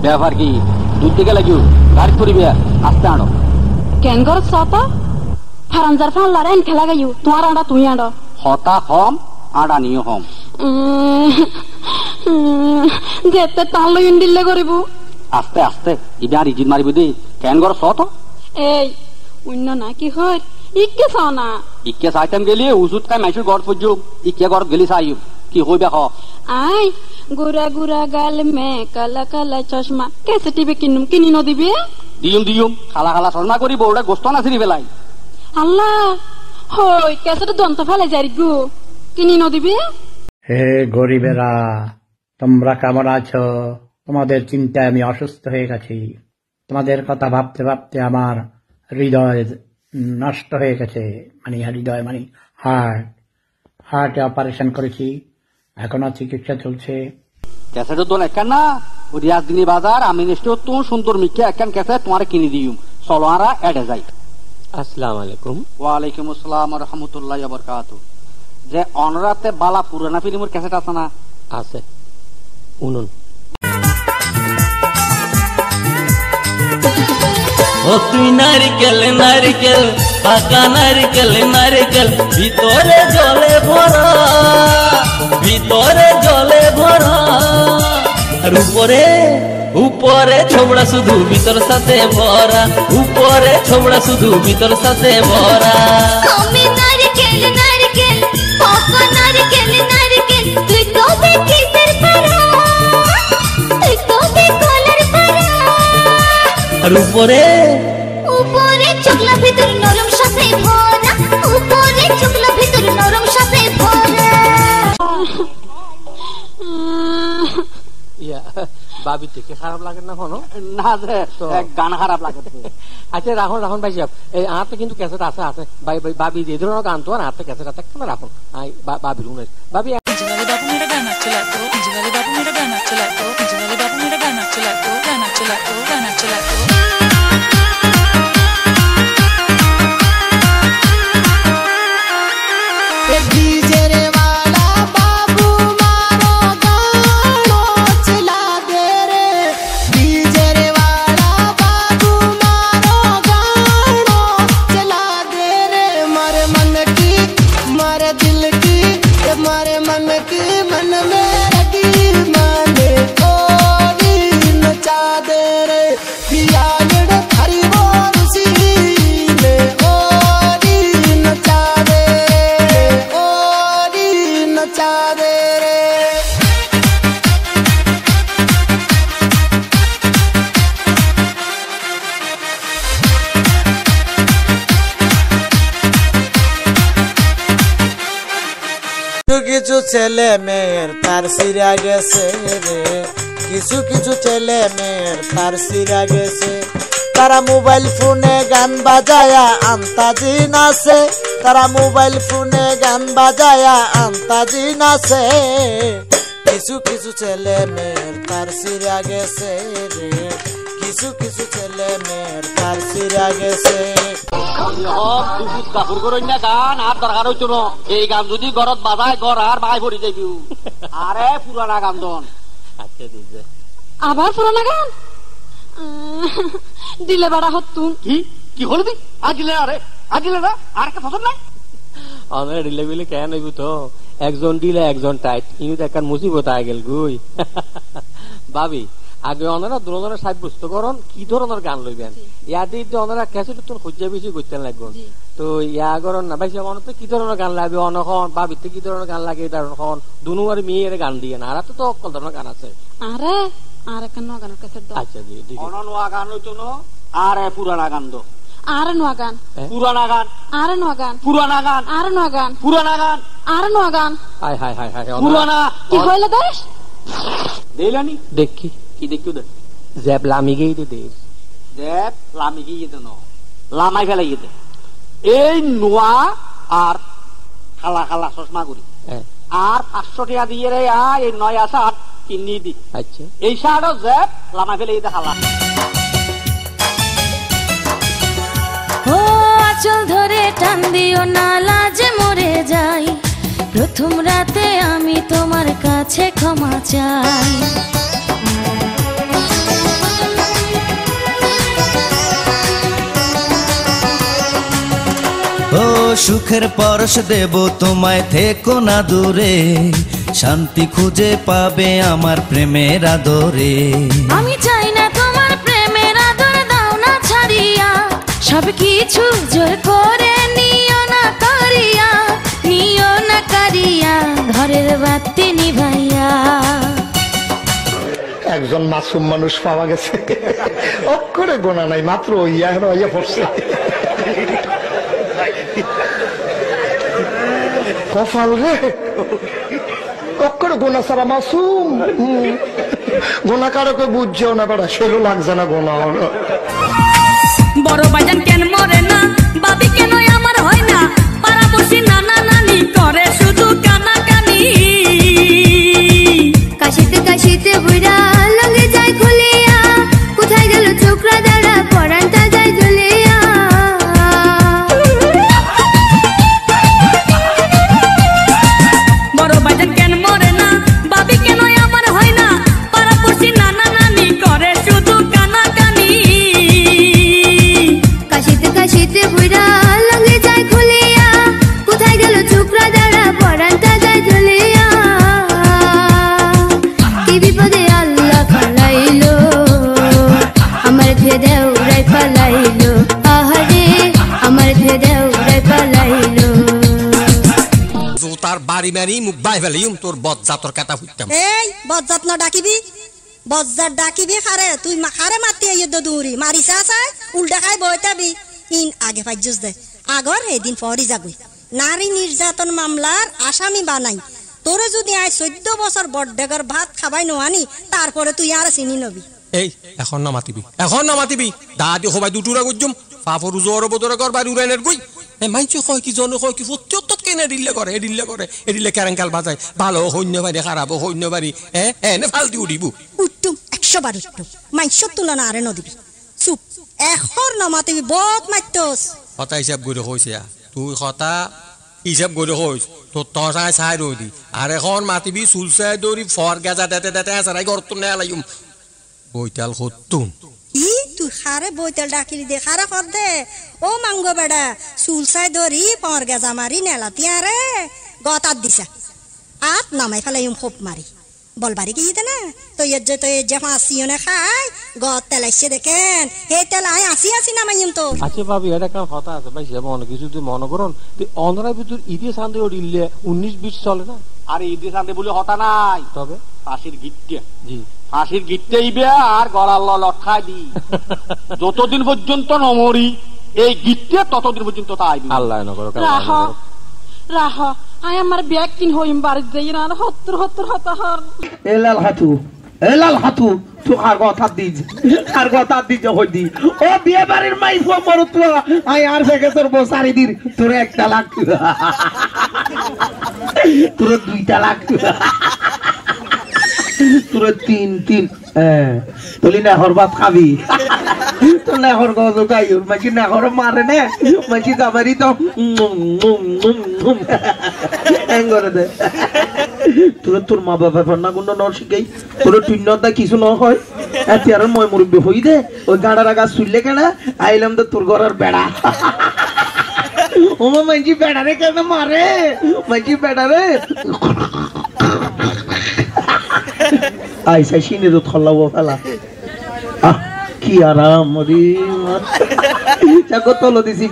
ব্যাপার কি দূর থেকে লাগিও গাড়ি করিবে আস্তে আনো কেন ঘর সত ফারানজার ফাল্লার এন খেলা গাইও তোমার আড়া তুই আড়ো হতা হম আড়া নিও হম যেতে তাহলে ইন্ডিল্লে করিব আস্তে আস্তে ইবে আর ইজিত মারিব দে কেন ঘর সত এই অন্য না কি হয় ইকে চাও না ইকে চাইতাম গেলি উজুত কাই মাইসুর ঘর পর্য ইকে ঘর গেলি চাইও কি হইবে হ আই গুরা গুরা গাল মে কালা কালা চশমা কেসে টিভি কিনুম কিনি ন দিবে দিয়ুম খালা খালা চশমা করি বউটা গোস্ত না ছিড়ি বেলাই আল্লাহ হই কেসে দন্ত ফেলে যাই গো কিনি ন দিবে হে গরিবেরা তোমরা কেমন আছো তোমাদের চিন্তায় আমি অসুস্থ হয়ে গেছি তোমাদের কথা ভাবতে ভাবতে আমার হৃদয় নষ্ট হয়ে গেছে মানে হৃদয় মানে হার্টে অপারেশন করেছি এখনো চিকিৎসা চলছে ক্যাসেট তো একখান না ও রিয়াজ দিনী বাজার আমি নিশ্চয় তো সুন্দর মিকে একখান ক্যাসেট তোমার কিনে দিউম চলো আরা এডে যাই আসসালামু আলাইকুম ওয়ালাইকুম আসসালাম ওয়া রাহমাতুল্লাহি ওয়া বারাকাতুহু যে অনরাতে বালা পুরানা ফিল্মের ক্যাসেট আছে না আছে উনুন ও তুই নারকেল নারকেল পাকা নারকেল নারকেল ভিতরে জলে ভরা আর উপরে উপরে ছোবড়া শুধু ভিতর সাথে ভরা উপরে ছোবড়া শুধু ভিতর সাথে ভরা আমি নারকেল নারকেল পাকা নারকেল নারকেল তুই তো দেখিতের পারা তুই তো দেখলার পারা আর উপরে উপরে চকলা ভিতর নরম সাথে ভরা উপরে চকলা ভিতর নরম সাথে ভরা বাবি থেকে খারাপ লাগে না কোনো না যে গান খারাপ লাগে আচ্ছা রাখুন ভাই সাহেব এই আতে কিন্তু ক্যাসেট আছে বাবি যে ধরনের গান তো আর আতে ক্যাসেট আছে কেন রাখুন বাবি রুমে বাবি इंजीनियर बाबू मेरा गाना चला तो इंजीनियर बाबू मेरा गाना चला तो इंजीनियर बाबू मेरा गाना चला तो गाना चला तो गाना चला तो কিছু ছেলে মেয়ের তার সিরা গেছে রে কিছু কিছু ছেলে মেয়ের তার সিরা গেছে তারা মোবাইল ফোনে গান বাজায়া আন্তাজি নাচে তারা মোবাইল ফোনে গান বাজায়া আন্তাজি নাচে কিছু কিছু ছেলে মেয়ের তার সিরা গেছে রে কিছু কিছু ছেলে মেয়ের তার সিরা গেছে কাপড় করই না গান আর দরকার হইতো না এই গান যদি ঘরত বাজায় ঘর আর ভাই ভরি যাবি আরে পুরানা গান দন আচ্ছা দিছে আবার পুরানা গান দিলে বাড়া হতুন কি হল দি আজ দিলে না আর একটা পছন্দ নাই আমরা দিলে বলে কেন হইব তো একজন দিলে একজন টাইট ইনি তো একটা মুসিবত আয় গেল গুই ভাবি আগে ওনারা দুজনের সাব্যস্ত করুন কি ধরনের গান লইবেন ইয়াদি ওনারা ক্যাসেট তো খুঁজে বেশি করতেন লাগবেন তো ইয়া করুন না ভাই তো কি ধরনের গান লাগবে অনখন ভাবিতে কি ধরনের গান লাগে তখন দুনু আর মেয়ের গান দিয়ে না আর তো অকল ধরনের গান আছে আরে আর কেন গানের ক্যাসেট দাও আচ্ছা দি অননোয়া গান হইতো না আর পুরানা গান দো আর নোয়া গান পুরানা গান আর নোয়া গান পুরানা গান আর নোয়া গান পুরানা গান আর নোয়া গান হাই হাই হাই হাই পুরানা কি কইলে দেশ দেইলানি দেখি কি দেখিও দে জেব লামি গেই দে দেশ জেব লামি গিয়ে দে নো লামাই ফেলাই দে এই নোয়া আর খালা খালা চশমা করি আর 500 টাকা দিয়ে রে এই নয়া শার্ট কিনি দি আচ্ছা এই শার্টও জেব লামাই ফেলাই দে খালা ও আঁচল ধরে টান দিও না লাজে মরে যাই প্রথম রাতে আমি তোমার কাছে ক্ষমা চাই সুখের পরশ দেব তোমায়, থেকো না দূরে, শান্তি খুঁজে পাবে আমার প্রেমের আদরে। আমি চাই না তোমার প্রেমের আদর, দাও না ছাড়িয়া, সব কিছু জোর করে নিও না করিয়া, নিও না করিয়া, ঘরের বাতি নিভাইয়া। একজন মাসুম মানুষ পাওয়া গেছে, অক্ষরে গোনা নাই, মাত্র ইয়া পড়ছে। কপাল রে, অক্ষরে গোনা ছাড়া মাসুম। গোনা কারকে বুঝছেও না বেড়া, সেও লাগছে না গোনা। বড় বাজান কেন মরে না, বাবি কেন আমার হয় না, পাড়াপড়শি নানা নানি করে শুধু কানাকানি। কাশিতে কাশিতে বুড়া লঙ্গে যায় খুলিয়া, কোথায় গেল চোখরা দাঁড়া, পরানটা যায় জ্বলিয়া। বড় বাজান কেন মরে না, বাবি কেন আমার হয় না, পাড়াপড়শি নানা নানি করে শুধু কানাকানি। কাশিতে কাশিতে বুড়া লঙ্গে যায় খুলিয়া, কোথায় গেল চোখরা দাঁড়া, পরানটা যায় জ্বলিয়া। কি বিপদে আল্লাহ ফালাইলো, আমার ধুয়ে দেউরাই ফালাইলো, আহারে আমার ধুয়ে দেউরাই ফালাইলো। তার বাড়ি মারি মুখ বাই ফেলিম, তোর বজ্জাতর কাটা ফুটতাম। এই বজ্জাত ন ডাকিবি, বজ্জাত ডাকিবি খারে, তুই খারে মাতি আইয়ো দৌড়ি মারিসা চাই উল্টা খাই বইতাবি। ইন আগে ফাইজুস দে, আগর এদিন পরই যাবি। নারী নির্যাতন মামলার আসামি বানাই তোরে যদি আয় 14 বছর বড়ডেগর ভাত খাবাই নোয়ানি, তারপরে তুই আর চিনি নবি। এই এখন না মাতিবি, এখন না মাতিবি, দাদি সবাই দুটুরা গুজুম ফাফর জোর বদরে কর বাড়ি উড়াইনের গই। মাইছে কয় কি জন কয় কি সত্যত কেনে দিলে করে, এডিলে ক্যারেঙ্কাল বাজায়, ভালো হইন্য বাড়ি খারাপ হইন্য বাড়ি, এনে ফালতি উঠিব। উঠতুম 100 বার উঠতুম, মাইসর তুলনা আরে নদিবি। চুপ, এখর নমাতিবি, বহুত মাইতস। কথা হিসাব করে কইছে, তুই কথা হিসাব করে কইস, তোর তসাই চাই রই দি। আর এখন মাতিবি চুলচাই দৌড়ি ফর গেজা দেতে দেতে আসারাই ঘর তো নেয়া লাইম বইতাল সত্যুন। ই তুই খারে বইতাল ডাকিলি দে, খারে কর দে। ও মাঙ্গো বেড়া, চুলচাই ধরি পর গেজা মারি নেলাতি আরে গতাত দিছা, আত নামাই ফেলাইম খোপ মারি বলবারি কি না। তো যে ফাঁসিও খাই গত তেলাইছে দেখেন, হে তেলাই আসি নামাইম তো। আচ্ছা ভাবি, এটা কারণ কথা আছে ভাই, সে মনে কিছু তুই মনে করুন অন্ধ্রার ভিতর ঈদে সান্দে উড়িলে 19-20 চলে না। আর ঈদে সান্দে বলে হতা নাই, তবে ফাঁসির গিট্টে, জি ফাঁসির গিট্টে ইবে আর গলার লটখাই দি। যতদিন পর্যন্ত নমরি এই গিট্টে, ততদিন পর্যন্ত তাই আল্লাহ নগর। রাহ আই আমার ব্যাগ কিন হইম বাড়ি যাই না, হত্তর হতাহর। এলাল হাতু তুই আর কথা দিজ হই দি। ও বিয়ে বাড়ির মাই ফোর তো আই আর থেকে তোর বসারি দির, তোর 1 লাখ, তোর 2 লাখ, তোর 3 তুলি না হরবাত খাবি, তোর না হর গজ গাইর মাঝি না হর মারে না, মাঝি যাবারি তো করে দে। তোর মা বাবা না গুণ ন শিখাই, তোর টুইনটা কিছু ন হয়, আর মই মুরব্বী হই দে, ওই গাড়ার আগা শুনলে কেনা আইলাম তো তোর ঘরের বেড়া। ও মাঝি বেড়া রে কেন মারে, মাঝি বেড়া রে আইসা সিনে তো থল্লাবো ফেলা। কি আরাম রে, তলো দিছি